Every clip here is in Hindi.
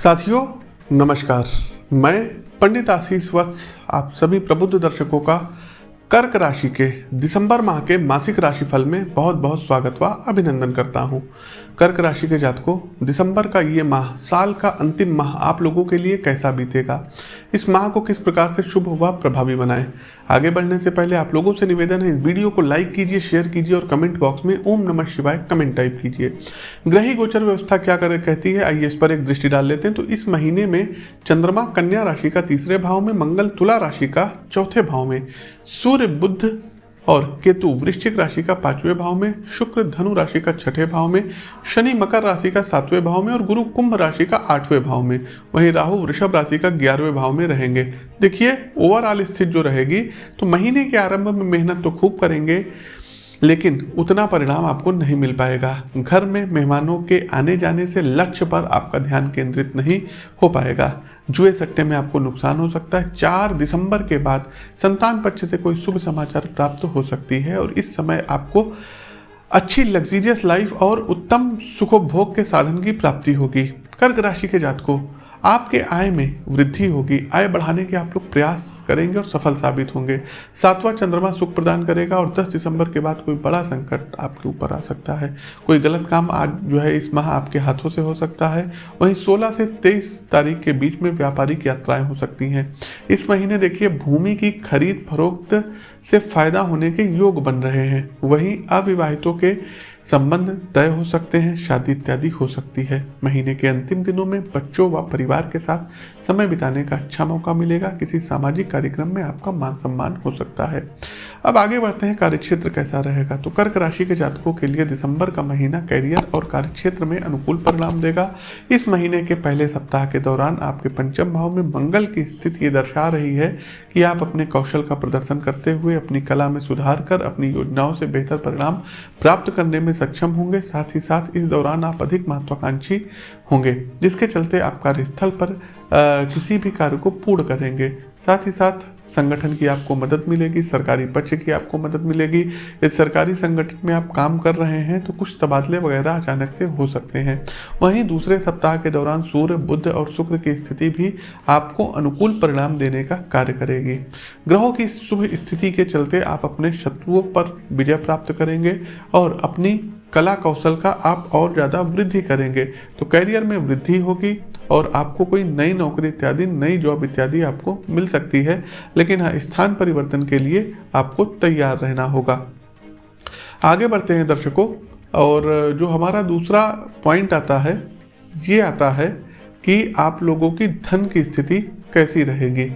साथियों नमस्कार। मैं पंडित आशीष वत्स आप सभी प्रबुद्ध दर्शकों का कर्क राशि के दिसंबर माह के मासिक राशिफल में बहुत बहुत स्वागत व अभिनंदन करता हूं। कर्क राशि के जातकों, दिसंबर का ये माह, साल का अंतिम माह आप लोगों के लिए कैसा बीतेगा, इस माह को किस प्रकार से शुभ व प्रभावी बनाएं। आगे बढ़ने से पहले आप लोगों से निवेदन है, इस वीडियो को लाइक कीजिए, शेयर कीजिए और कमेंट बॉक्स में ओम नमः शिवाय कमेंट टाइप कीजिए। ग्रही गोचर व्यवस्था क्या करे कहती है, आइए इस पर एक दृष्टि डाल लेते हैं। तो इस महीने में चंद्रमा कन्या राशि का तीसरे भाव में, मंगल तुला राशि का चौथे भाव में, सूर्य बुध और केतु वृश्चिक राशि का पांचवें भाव में, शुक्र धनु राशि का छठे भाव में, शनि मकर राशि का सातवें भाव में और गुरु कुंभ राशि का आठवें भाव में, वहीं राहु वृषभ राशि का 11वें भाव में रहेंगे। देखिए ओवरऑल स्थिति जो रहेगी, तो महीने के आरंभ में मेहनत तो खूब करेंगे लेकिन उतना परिणाम आपको नहीं मिल पाएगा। घर में मेहमानों के आने जाने से लक्ष्य पर आपका ध्यान केंद्रित नहीं हो पाएगा। जुए सट्टे में आपको नुकसान हो सकता है। 4 दिसंबर के बाद संतान पक्ष से कोई शुभ समाचार प्राप्त हो सकती है और इस समय आपको अच्छी लग्जीरियस लाइफ और उत्तम सुखोपभोग के साधन की प्राप्ति होगी। कर्क राशि के जातकों, आपके आय में वृद्धि होगी। आय बढ़ाने के आप लोग प्रयास करेंगे और सफल साबित होंगे। 7वां चंद्रमा सुख प्रदान करेगा और 10 दिसंबर के बाद कोई बड़ा संकट आपके ऊपर आ सकता है। कोई गलत काम आज जो है इस माह आपके हाथों से हो सकता है। वहीं 16 से 23 तारीख के बीच में व्यापारिक यात्राएं हो सकती हैं। इस महीने देखिए भूमि की खरीद फरोख्त से फायदा होने के योग बन रहे हैं। वहीं अविवाहितों के संबंध तय हो सकते हैं, शादी इत्यादि हो सकती है। महीने के अंतिम दिनों में बच्चों व परिवार के साथ समय बिताने का अच्छा मौका मिलेगा। किसी सामाजिक कार्यक्रम में आपका मान सम्मान हो सकता है। अब आगे बढ़ते हैं, कार्यक्षेत्र कैसा रहेगा। तो कर्क राशि के जातकों के लिए दिसंबर का महीना कैरियर और कार्यक्षेत्र में अनुकूल परिणाम देगा। इस महीने के पहले सप्ताह के दौरान आपके पंचम भाव में मंगल की स्थिति ये दर्शा रही है कि आप अपने कौशल का प्रदर्शन करते हुए अपनी कला में सुधार कर अपनी योजनाओं से बेहतर परिणाम प्राप्त करने में सक्षम होंगे। साथ ही साथ इस दौरान आप अधिक महत्वाकांक्षी होंगे, जिसके चलते आप कार्यस्थल पर किसी भी कार्य को पूर्ण करेंगे। साथ ही साथ संगठन की आपको मदद मिलेगी, सरकारी पक्ष की आपको मदद मिलेगी। इस सरकारी संगठन में आप काम कर रहे हैं तो कुछ तबादले वगैरह अचानक से हो सकते हैं। वहीं दूसरे सप्ताह के दौरान सूर्य बुध और शुक्र की स्थिति भी आपको अनुकूल परिणाम देने का कार्य करेगी। ग्रहों की शुभ स्थिति के चलते आप अपने शत्रुओं पर विजय प्राप्त करेंगे और अपनी कला कौशल का आप और ज़्यादा वृद्धि करेंगे। तो कैरियर में वृद्धि होगी और आपको कोई नई नौकरी इत्यादि, नई जॉब इत्यादि आपको मिल सकती है। लेकिन हाँ, स्थान परिवर्तन के लिए आपको तैयार रहना होगा। आगे बढ़ते हैं दर्शकों, और जो हमारा दूसरा पॉइंट आता है, ये आता है कि आप लोगों की धन की स्थिति कैसी रहेगी।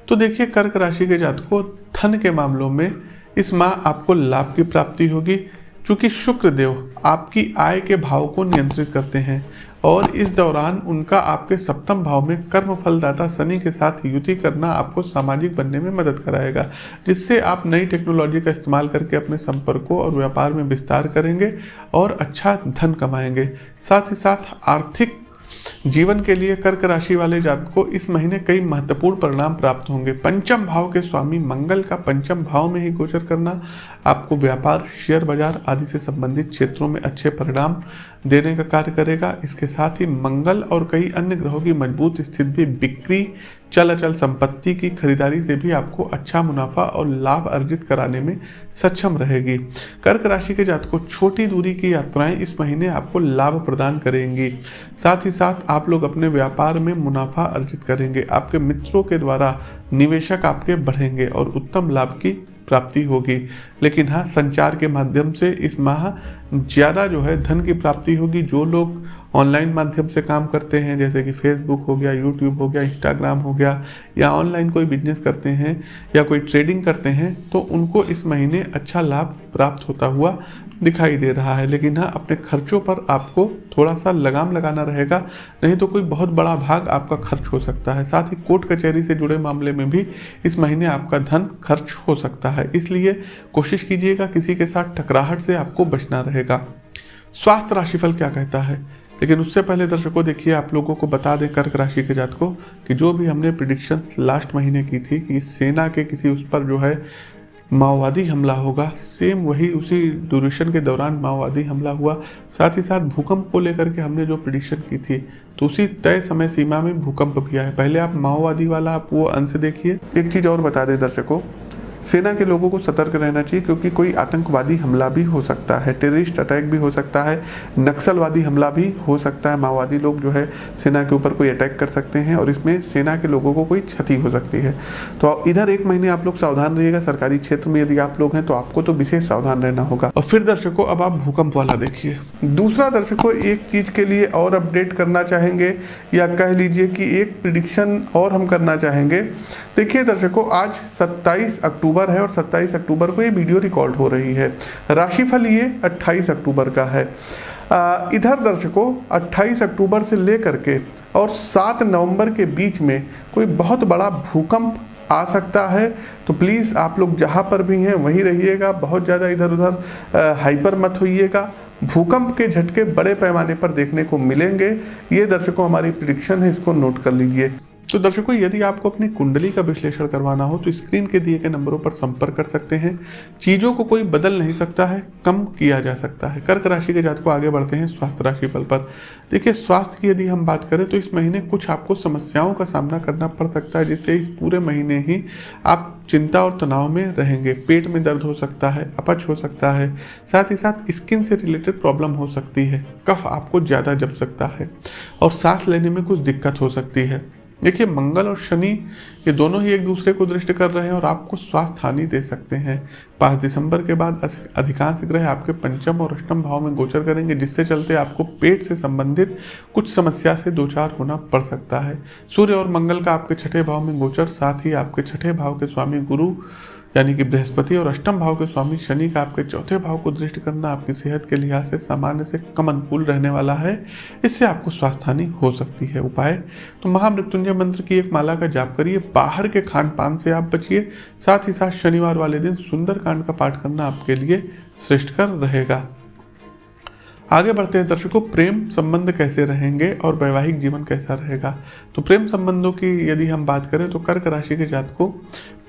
तो देखिए कर्क राशि के जातकों, धन के मामलों में इस माह आपको लाभ की प्राप्ति होगी। चूँकि शुक्र देव आपकी आय के भाव को नियंत्रित करते हैं और इस दौरान उनका आपके सप्तम भाव में कर्म फलदाता शनि के साथ युति करना आपको सामाजिक बनने में मदद कराएगा, जिससे आप नई टेक्नोलॉजी का इस्तेमाल करके अपने संपर्कों और व्यापार में विस्तार करेंगे और अच्छा धन कमाएंगे। साथ ही साथ आर्थिक जीवन के लिए कर्क राशि वाले जातकों को इस महीने कई महत्वपूर्ण परिणाम प्राप्त होंगे। पंचम भाव के स्वामी मंगल का पंचम भाव में ही गोचर करना आपको व्यापार, शेयर बाजार आदि से संबंधित क्षेत्रों में अच्छे परिणाम देने का कार्य करेगा। इसके साथ ही मंगल और कई अन्य ग्रहों की मजबूत स्थिति भी बिक्री, चल अचल संपत्ति की खरीदारी से भी आपको अच्छा मुनाफा और लाभ अर्जित कराने में सक्षम रहेगी। कर्क राशि के जातकों को छोटी दूरी की यात्राएं इस महीने आपको लाभ प्रदान करेंगी। साथ ही साथ आप लोग अपने व्यापार में मुनाफा अर्जित करेंगे। आपके मित्रों के द्वारा निवेशक आपके बढ़ेंगे और उत्तम लाभ की प्राप्ति होगी। लेकिन हाँ, संचार के माध्यम से इस माह ज़्यादा जो है धन की प्राप्ति होगी। जो लोग ऑनलाइन माध्यम से काम करते हैं, जैसे कि फेसबुक हो गया, यूट्यूब हो गया, इंस्टाग्राम हो गया, या ऑनलाइन कोई बिजनेस करते हैं या कोई ट्रेडिंग करते हैं, तो उनको इस महीने अच्छा लाभ प्राप्त होता हुआ दिखाई दे रहा है। लेकिन हाँ, अपने खर्चों पर आपको थोड़ा सा लगाम लगाना रहेगा, नहीं तो कोई बहुत बड़ा भाग आपका खर्च हो सकता है। साथ ही कोर्ट कचहरी से जुड़े मामले में भी इस महीने आपका धन खर्च हो सकता है, इसलिए कोशिश कीजिएगा किसी के साथ टकराहट से आपको बचना रहेगा। स्वास्थ्य राशिफल क्या कहता है, लेकिन उससे पहले दर्शकों देखिए, आप लोगों को बता दें कर्क राशि के जातकों कि जो भी हमने प्रिडिक्शंस लास्ट महीने की थी कि सेना के किसी उस पर जो है माओवादी हमला होगा, सेम वही उसी ड्यूरेशन के दौरान माओवादी हमला हुआ। साथ ही साथ भूकंप को लेकर के हमने जो प्रिडिक्शन की थी तो उसी तय समय सीमा में भूकंप भी आया। पहले आप माओवादी वाला आप वो अंश देखिए। एक चीज़ और बता दें दर्शकों, सेना के लोगों को सतर्क रहना चाहिए क्योंकि कोई आतंकवादी हमला भी हो सकता है, टेररिस्ट अटैक भी हो सकता है, नक्सलवादी हमला भी हो सकता है। माओवादी लोग जो है सेना के ऊपर कोई अटैक कर सकते हैं और इसमें सेना के लोगों को कोई क्षति हो सकती है। तो इधर 1 महीने आप लोग सावधान रहिएगा। सरकारी क्षेत्र में यदि आप लोग हैं तो आपको तो विशेष सावधान रहना होगा। और फिर दर्शकों अब आप भूकंप वाला देखिए। दूसरा दर्शकों, एक चीज़ के लिए और अपडेट करना चाहेंगे या कह लीजिए कि एक प्रिडिक्शन और हम करना चाहेंगे। देखिए दर्शकों, आज 27 अक्टूबर है और 27 अक्टूबर को ये वीडियो रिकॉर्ड हो रही है। राशिफल ये 28 अक्टूबर का है। इधर दर्शकों 28 अक्टूबर से लेकर के और 7 नवंबर के बीच में कोई बहुत बड़ा भूकंप आ सकता है। तो प्लीज़ आप लोग जहाँ पर भी हैं वहीं रहिएगा, बहुत ज़्यादा इधर उधर हाइपर मत होइएगा। भूकंप के झटके बड़े पैमाने पर देखने को मिलेंगे। ये दर्शकों हमारी प्रिडिक्शन है, इसको नोट कर लीजिए। तो दर्शकों यदि आपको अपनी कुंडली का विश्लेषण करवाना हो तो स्क्रीन के दिए गए नंबरों पर संपर्क कर सकते हैं। चीज़ों को कोई बदल नहीं सकता है, कम किया जा सकता है। कर्क राशि के जातकों आगे बढ़ते हैं स्वास्थ्य राशिफल पर। देखिए स्वास्थ्य की यदि हम बात करें तो इस महीने कुछ आपको समस्याओं का सामना करना पड़ सकता है, जिससे इस पूरे महीने ही आप चिंता और तनाव में रहेंगे। पेट में दर्द हो सकता है, अपच हो सकता है, साथ ही साथ स्किन से रिलेटेड प्रॉब्लम हो सकती है, कफ आपको ज़्यादा जम सकता है और सांस लेने में कुछ दिक्कत हो सकती है। देखिए मंगल और शनि ये दोनों ही एक दूसरे को दृष्ट कर रहे हैं और आपको स्वास्थ्य हानि दे सकते हैं। 5 दिसंबर के बाद अधिकांश ग्रह आपके पंचम और अष्टम भाव में गोचर करेंगे, जिससे चलते आपको पेट से संबंधित कुछ समस्या से दो चार होना पड़ सकता है। सूर्य और मंगल का आपके छठे भाव में गोचर, साथ ही आपके छठे भाव के स्वामी गुरु यानी कि बृहस्पति और अष्टम भाव के स्वामी शनि का आपके चौथे भाव को दृष्ट करना आपकी सेहत के लिहाज से सामान्य से कम अनुकूल रहने वाला है। इससे आपको स्वास्थ्य हानि हो सकती है। उपाय तो महामृत्युंजय मंत्र की एक माला का जाप करिए, बाहर के खान पान से आप बचिए। साथ ही साथ शनिवार वाले दिन सुंदरकांड का पाठ करना आपके लिए श्रेष्ठकर रहेगा। आगे बढ़ते हैं दर्शकों, प्रेम संबंध कैसे रहेंगे और वैवाहिक जीवन कैसा रहेगा। तो प्रेम संबंधों की यदि हम बात करें तो कर्क राशि के जातकों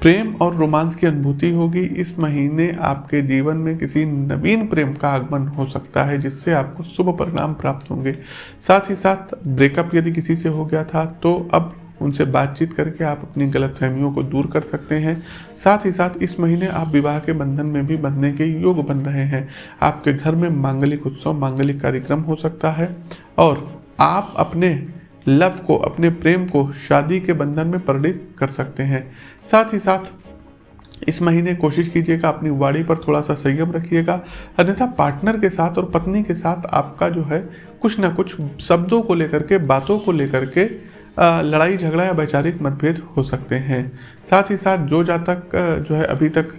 प्रेम और रोमांस की अनुभूति होगी। इस महीने आपके जीवन में किसी नवीन प्रेम का आगमन हो सकता है, जिससे आपको शुभ परिणाम प्राप्त होंगे। साथ ही साथ ब्रेकअप यदि किसी से हो गया था तो अब उनसे बातचीत करके आप अपनी गलतफहमियों को दूर कर सकते हैं। साथ ही साथ इस महीने आप विवाह के बंधन में भी बंधने के योग बन रहे हैं। आपके घर में मांगलिक उत्सव, मांगलिक कार्यक्रम हो सकता है और आप अपने लव को, अपने प्रेम को शादी के बंधन में परिणित कर सकते हैं। साथ ही साथ इस महीने कोशिश कीजिएगा अपनी वाणी पर थोड़ा सा संयम रखिएगा, अन्यथा पार्टनर के साथ और पत्नी के साथ आपका जो है कुछ ना कुछ शब्दों को लेकर के, बातों को लेकर के लड़ाई झगड़ा या वैचारिक मतभेद हो सकते हैं। साथ ही साथ जो जातक जो है अभी तक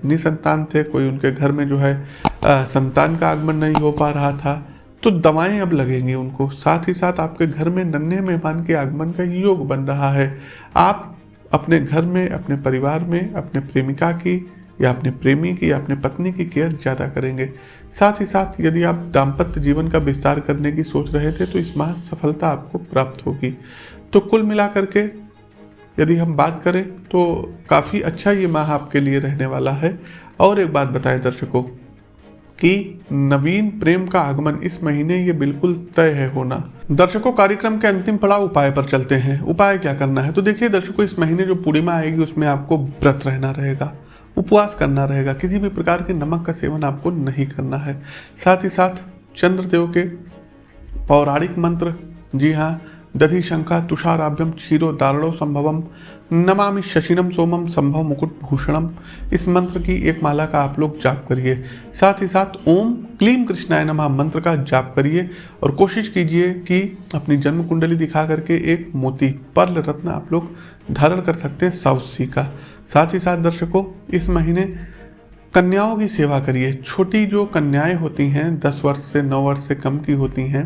निसंतान थे, कोई उनके घर में जो है संतान का आगमन नहीं हो पा रहा था, तो दवाएं अब लगेंगी उनको। साथ ही साथ आपके घर में नन्हे मेहमान के आगमन का योग बन रहा है। आप अपने घर में, अपने परिवार में अपने प्रेमिका की या अपने प्रेमी की या अपने पत्नी की केयर ज़्यादा करेंगे। साथ ही साथ यदि आप दाम्पत्य जीवन का विस्तार करने की सोच रहे थे तो इस माह सफलता आपको प्राप्त होगी। तो कुल मिलाकर के यदि हम बात करें तो काफ़ी अच्छा ये माह आपके लिए रहने वाला है। और एक बात बताएं दर्शकों कि नवीन प्रेम का आगमन इस महीने ये बिल्कुल तय है होना। दर्शकों कार्यक्रम के अंतिम पड़ाव उपाय पर चलते हैं। उपाय क्या करना है तो देखिए दर्शकों, इस महीने जो पूर्णिमा आएगी उसमें आपको व्रत रहना रहेगा, उपवास करना रहेगा, किसी भी प्रकार के नमक का सेवन आपको नहीं करना है। साथ ही साथ चंद्रदेव के पौराणिक मंत्र, जी हाँ, दधि शंखा तुषाराभ्यम क्षीरो दारणो संभवम नमामि शशिनम सोमम संभव मुकुट भूषणम, इस मंत्र की एक माला का आप लोग जाप करिए। साथ ही साथ ओम क्लीम कृष्णाय नमः मंत्र का जाप करिए और कोशिश कीजिए कि अपनी जन्म कुंडली दिखा करके एक मोती पर्ल रत्न आप लोग धारण कर सकते हैं साउसी का। साथ ही साथ दर्शकों इस महीने कन्याओं की सेवा करिए। छोटी जो कन्याएं होती हैं 10 वर्ष से 9 वर्ष से कम की होती हैं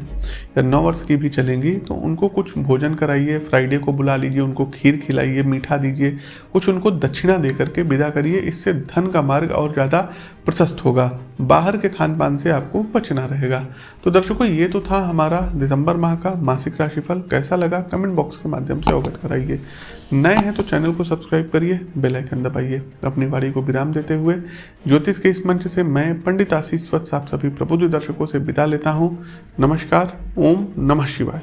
या 9 वर्ष की भी चलेंगी, तो उनको कुछ भोजन कराइए। फ्राइडे को बुला लीजिए, उनको खीर खिलाइए, मीठा दीजिए, कुछ उनको दक्षिणा दे करके विदा करिए। इससे धन का मार्ग और ज़्यादा प्रशस्त होगा। बाहर के खान पान से आपको बचना रहेगा। तो दर्शकों, ये तो था हमारा दिसंबर माह का मासिक राशिफल। कैसा लगा कमेंट बॉक्स के माध्यम से अवगत कराइए। नए हैं तो चैनल को सब्सक्राइब करिए, बेल आइकन दबाइए। अपनी वाणी को विराम देते हुए ज्योतिष के इस मंच से मैं पंडित आशीष वत्स आप सभी प्रबुद्ध दर्शकों से विदा लेता हूँ। नमस्कार। ओम नमः शिवाय।